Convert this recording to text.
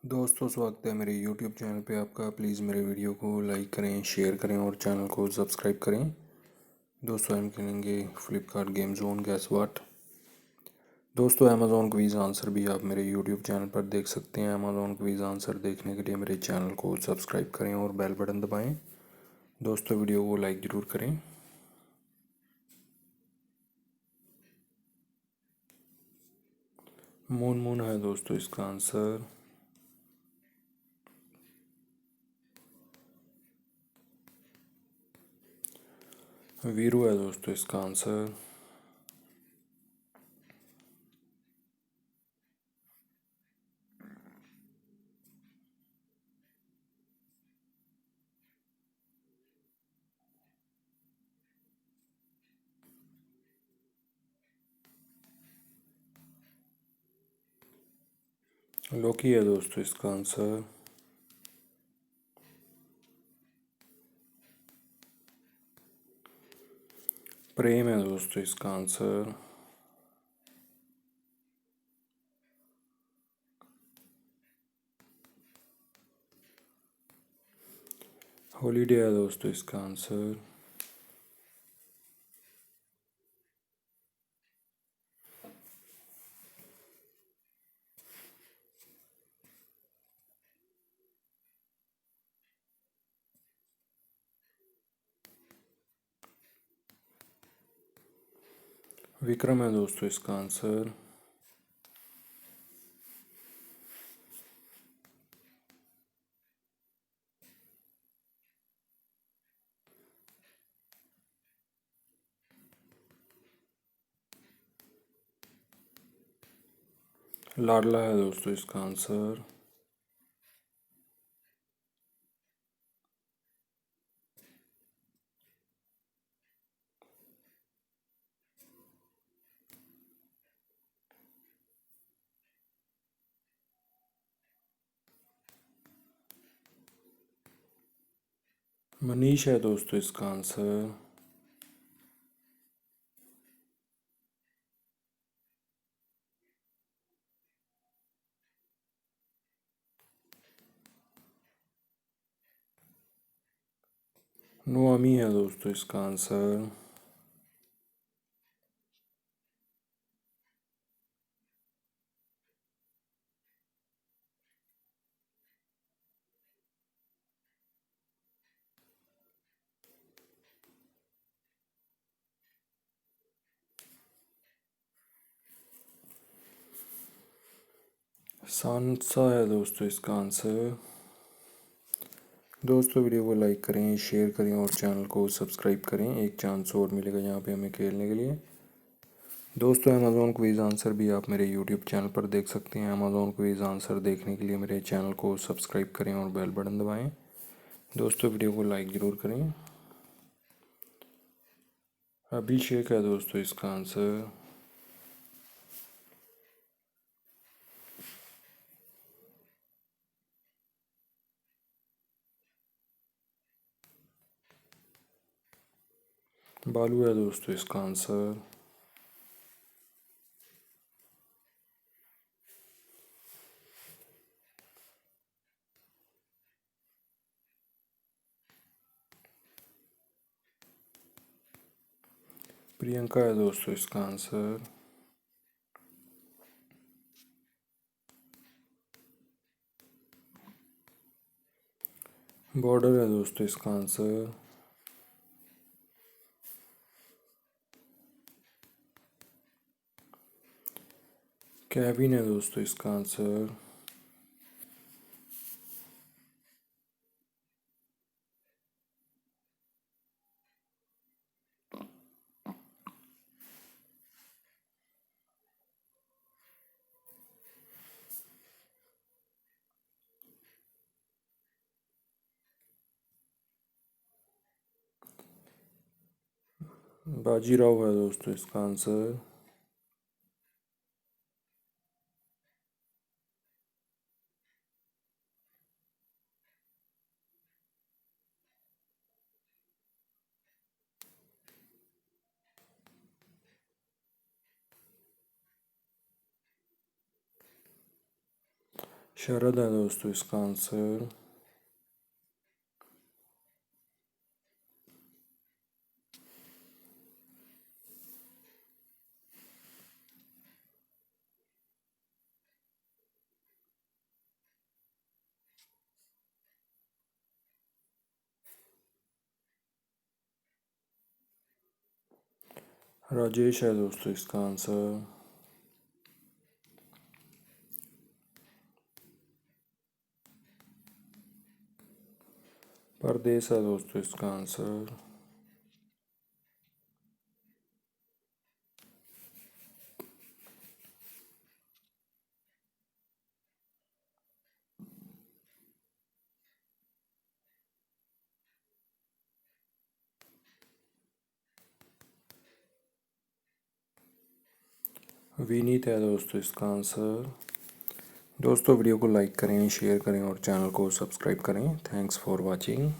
दोस्तों, स्वागत है मेरे YouTube चैनल पे आपका। प्लीज़ मेरे वीडियो को लाइक करें, शेयर करें और चैनल को सब्सक्राइब करें। दोस्तों, हम खेलेंगे Flipkart game zone gas what. दोस्तों, अमेज़ॉन क्विज़ आंसर भी आप मेरे YouTube चैनल पर देख सकते हैं। अमेज़ॉन क्विज़ आंसर देखने के लिए मेरे चैनल को सब्सक्राइब करें और बेल बटन दबाएँ। दोस्तों, वीडियो को लाइक ज़रूर करें। मून मून है दोस्तों इसका आंसर। वीरू है दोस्तों इसका आंसर। लोकी है दोस्तों इसका आंसर। प्रेम है दोस्तों इसका आंसर। हॉलीडे है दोस्तों इसका आंसर। विक्रम है दोस्तों इसका आंसर। लाडला है दोस्तों इसका आंसर। मनीष है दोस्तों इसका आंसर। नोआमी है दोस्तों इसका आंसर। सांसा है दोस्तों इसका आंसर। दोस्तों, वीडियो को लाइक करें, शेयर करें और चैनल को सब्सक्राइब करें। एक चांस और मिलेगा यहाँ पे हमें खेलने के लिए। दोस्तों, अमेज़ॉन क्विज़ आंसर भी आप मेरे यूट्यूब चैनल पर देख सकते हैं। अमेज़ॉन क्विज़ आंसर देखने के लिए मेरे चैनल को सब्सक्राइब करें और बेल बटन दबाएं। दोस्तों, वीडियो को लाइक ज़रूर करें। अभिषेक है दोस्तों इसका आंसर। बालू है दोस्तों इसका आंसर। प्रियंका है दोस्तों इसका आंसर। बॉर्डर है दोस्तों इसका आंसर। कैबिन है दोस्तों इसका आंसर। बाजीराव है दोस्तों इसका आंसर। शरद है दोस्तों इसका आंसर। राजेश है दोस्तों इसका आंसर। परदेस है दोस्तों इसका आंसर। विनीत है दोस्तों इसका आंसर। दोस्तों वीडियो को लाइक करें, शेयर करें और चैनल को सब्सक्राइब करें। Thanks for watching.